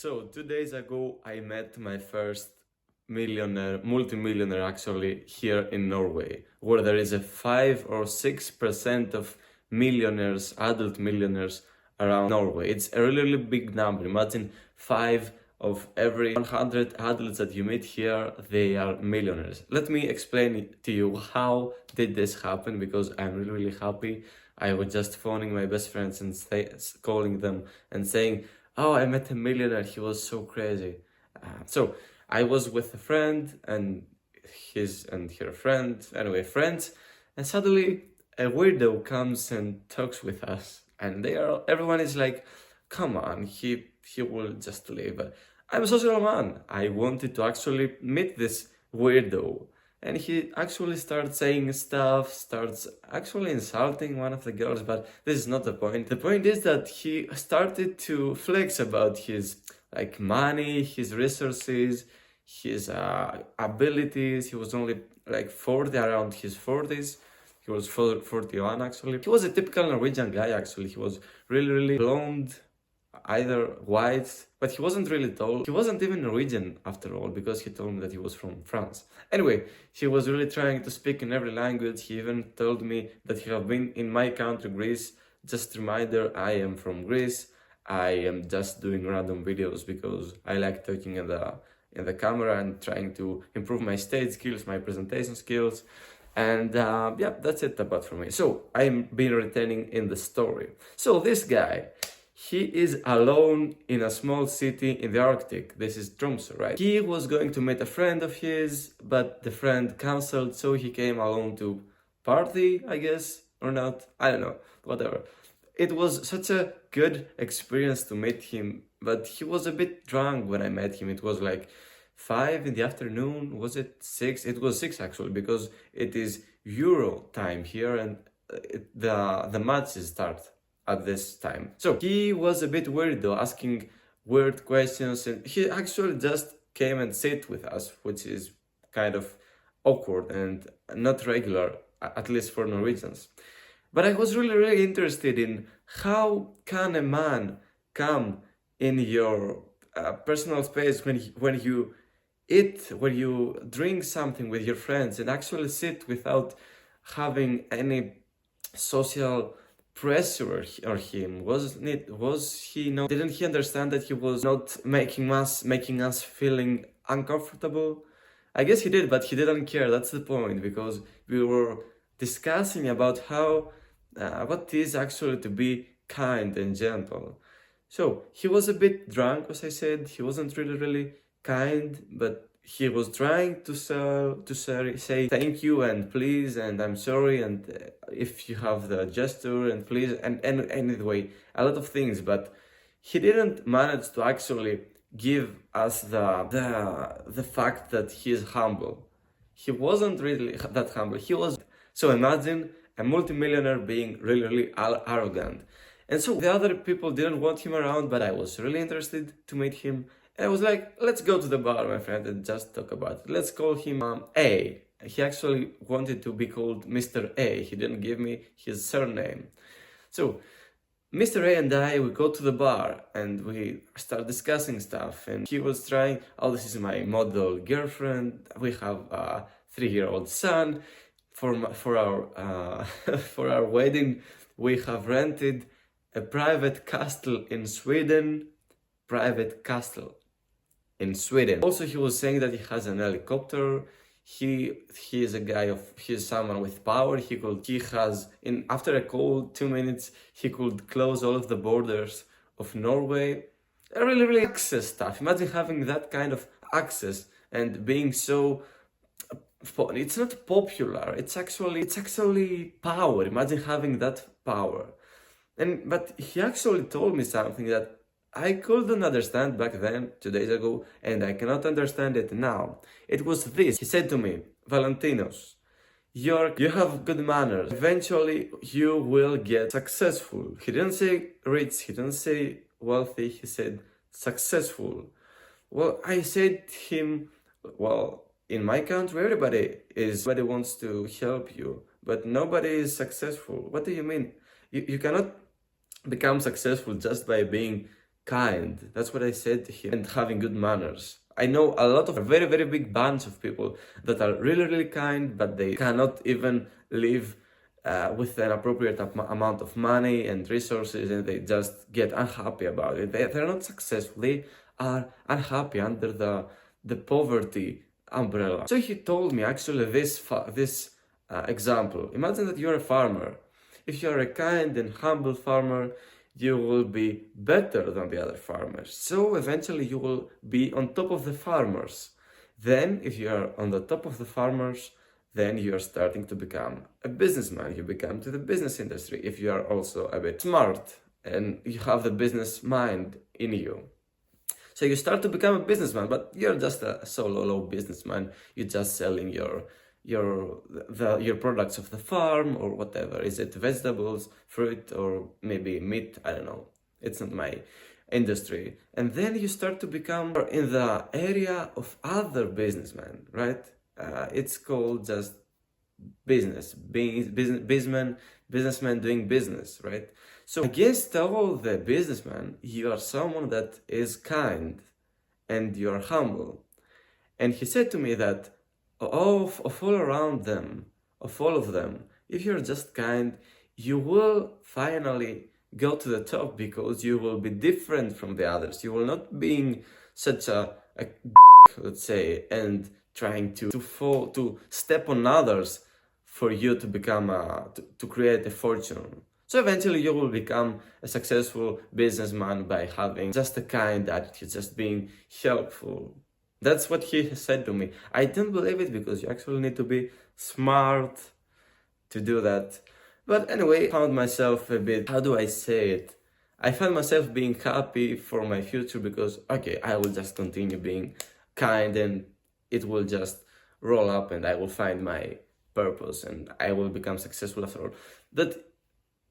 So 2 days ago, I met my first multimillionaire actually here in Norway, where there is a 5 or 6% of millionaires, adult millionaires around Norway. It's a really, really big number. Imagine 5 of every 100 adults that you meet here, they are millionaires. Let me explain it to you how did this happen, because I'm really, really happy. I was just phoning my best friends and calling them and saying, oh, I met a millionaire, he was so crazy. So I was with a friend and her friend, anyway, friends, and suddenly a weirdo comes and talks with us, and everyone is like, come on, he will just leave. I'm a social man. I wanted to actually meet this weirdo. And he actually starts saying stuff, starts actually insulting one of the girls, but this is not the point. The point is that he started to flex about his money, his resources, his abilities. He was only 40, around his 40s. He was 41 actually. He was a typical Norwegian guy actually. He was really, really blonde, either white, but he wasn't really tall. He wasn't even Norwegian after all, because he told me that he was from France. Anyway, he was really trying to speak in every language. He even told me that he had been in my country, Greece. Just a reminder, I am from Greece. I am just doing random videos because I like talking in the camera and trying to improve my stage skills, my presentation skills. And yeah, that's it about for me. So I'm being returning in the story. So this guy, he is alone in a small city in the Arctic. This is Tromsø, right? He was going to meet a friend of his, but the friend cancelled, so he came alone to party, I guess, or not. I don't know, whatever. It was such a good experience to meet him, but he was a bit drunk when I met him. It was 5 in the afternoon, was it 6? It was 6 actually, because it is Euro time here and the matches start at this time. So he was a bit weird though, asking weird questions, and he actually just came and sit with us, which is kind of awkward and not regular, at least for Norwegians. But I was really, really interested in how can a man come in your personal space when you eat, when you drink something with your friends, and actually sit without having any social pressure or him. Didn't he understand that he was not making us feeling uncomfortable? I guess he did, but he didn't care. That's the point, because we were discussing about how what is actually to be kind and gentle. So he was a bit drunk, as I said. He wasn't really kind, but he was trying to say thank you and please and I'm sorry and if you have the gesture and please and anyway, a lot of things, but he didn't manage to actually give us the fact that he is humble. He wasn't really that humble. So imagine a multimillionaire being really arrogant. And so the other people didn't want him around, but I was really interested to meet him. And I was like, let's go to the bar, my friend, and just talk about it. Let's call him A. He actually wanted to be called Mr. A. He didn't give me his surname. So Mr. A and I, we go to the bar and we start discussing stuff. And he was trying, oh, this is my model girlfriend. We have a 3-year-old son. For our for our wedding, we have rented a private castle in Sweden. Also, he was saying that he has an helicopter. He is someone with power. After a call, 2 minutes, he could close all of the borders of Norway. Really access stuff. Imagine having that kind of access and being so. It's not popular. It's actually power. Imagine having that power. But he actually told me something that I couldn't understand back then, 2 days ago, and I cannot understand it now. It was this. He said to me, Valentinos, you have good manners. Eventually, you will get successful. He didn't say rich, he didn't say wealthy, he said successful. Well, I said to him, well, in my country, everybody wants to help you, but nobody is successful. What do you mean? You cannot become successful just by being kind. That's what I said to him. And having good manners. I know a lot of very, very big bunch of people that are really, really kind, but they cannot even live with an appropriate amount of money and resources, and they just get unhappy about it. They're not successful. They are unhappy under the poverty umbrella. So he told me actually this example. Imagine that you're a farmer. If you're a kind and humble farmer, you will be better than the other farmers. So eventually you will be on top of the farmers. Then if you are on the top of the farmers, then you are starting to become a businessman. You become to the business industry if you are also a bit smart and you have the business mind in you. So you start to become a businessman, but you're just a solo low businessman. You're just selling your products of the farm or whatever. Is it vegetables, fruit, or maybe meat? I don't know. It's not my industry. And then you start to become in the area of other businessmen, right? It's called just businessmen doing business, right? So against all the businessmen, you are someone that is kind and you are humble. And he said to me that of all around them, of all of them, if you're just kind, you will finally go to the top because you will be different from the others. You will not being such a let's say, and trying to step on others for you to become to create a fortune. So eventually you will become a successful businessman by having just a kind attitude, just being helpful. That's what he said to me. I don't believe it because you actually need to be smart to do that. But anyway, I found myself a bit, how do I say it? I found myself being happy for my future because, okay, I will just continue being kind and it will just roll up and I will find my purpose and I will become successful after all. But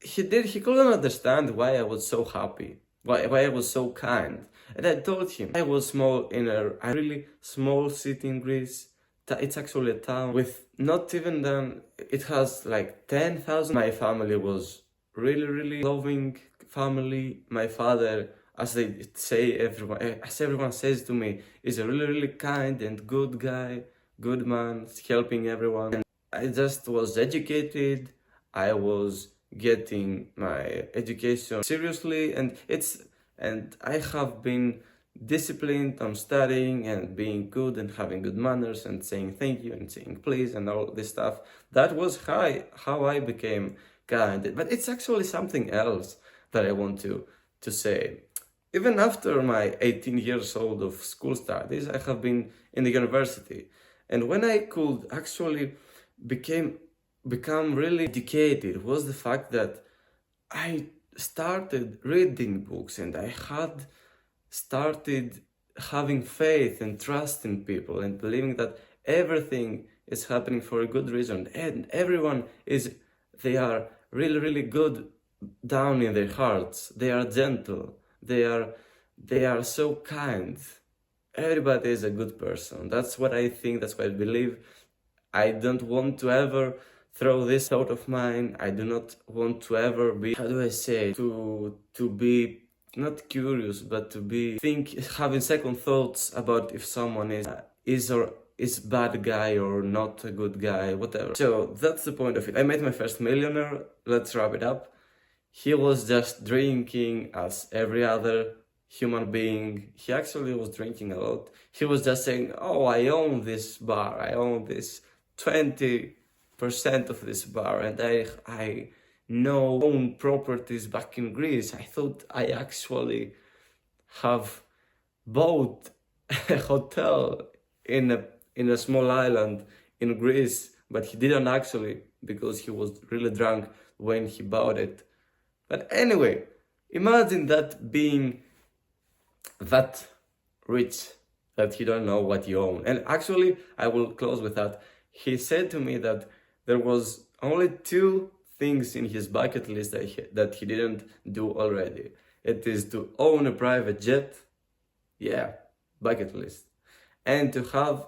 he couldn't understand why I was so happy, why I was so kind. And I told him I was small in a really small city in Greece. It's actually a town with not even done, it has like 10,000. My family was really, really loving family. My father, as they say, everyone says to me, is a really, really kind and good guy, good man, helping everyone. And I just was educated. I was getting my education seriously, and I have been disciplined on studying and being good and having good manners and saying thank you and saying please and all this stuff. That was how I became kind. But it's actually something else that I want to say. Even after my 18 years old of school studies, I have been in the university. And when I could actually become really educated was the fact that I started reading books and I had started having faith and trust in people and believing that everything is happening for a good reason and they are really, really good down in their hearts. They are gentle. They are so kind. Everybody is a good person. That's what I think. That's what I believe. I don't want to ever throw this thought of mine. I do not want to ever be, how do I say, to be not curious, but to be having second thoughts about if someone is bad guy or not a good guy, whatever. So that's the point of it. I met my first millionaire. Let's wrap it up. He was just drinking as every other human being. He actually was drinking a lot. He was just saying, oh, I own this bar. I own this 20% of this bar and I own properties back in Greece. I thought I actually have bought a hotel in a small island in Greece, but he didn't actually because he was really drunk when he bought it. But anyway, imagine that being that rich that you don't know what you own. And actually, I will close with that. He said to me that there was only 2 things in his bucket list that he didn't do already. It is to own a private jet, yeah, bucket list, and to have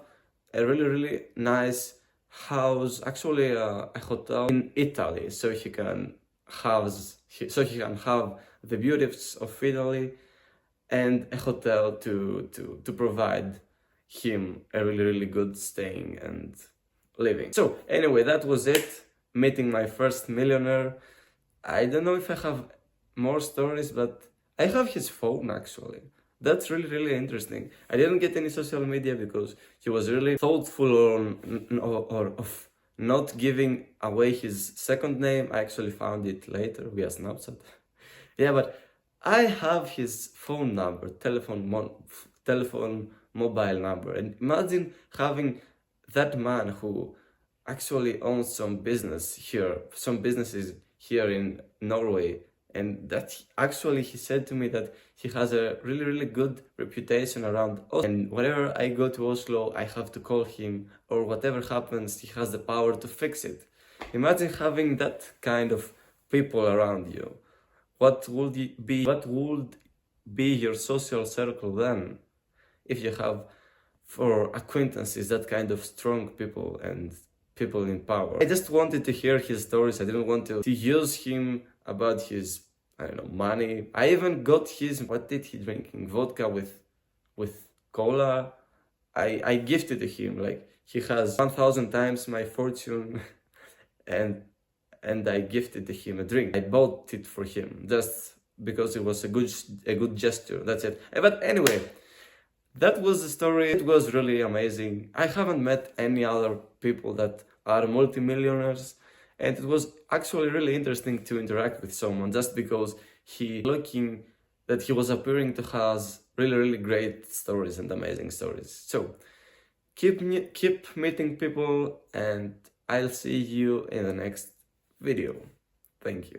a really, really nice house, actually a hotel in Italy, so he can have the beauties of Italy and a hotel to provide him a really good staying and living. So anyway, that was it. Meeting my first millionaire. I don't know if I have more stories, but I have his phone actually. That's really interesting. I didn't get any social media because he was really thoughtful of not giving away his second name. I actually found it later via Snapchat. Yeah, but I have his phone number, telephone mobile number, and imagine having that man who actually owns some businesses here in Norway, and that actually he said to me that he has a really good reputation around Oslo, and whenever I go to Oslo I have to call him, or whatever happens he has the power to fix it. Imagine having that kind of people around you. What would be your social circle then, if you have for acquaintances that kind of strong people and people in power? I just wanted to hear his stories. I didn't want to use him about his, I don't know, money. I even got his, what did he drinking? Vodka with cola. I gifted to him, like he has 1,000 times my fortune and I gifted him a drink. I bought it for him just because it was a good gesture. That's it. But anyway, that was the story. It was really amazing. I haven't met any other people that are multimillionaires, and it was actually really interesting to interact with someone just because he was appearing to has really great stories and amazing stories. So keep meeting people, and I'll see you in the next video. Thank you.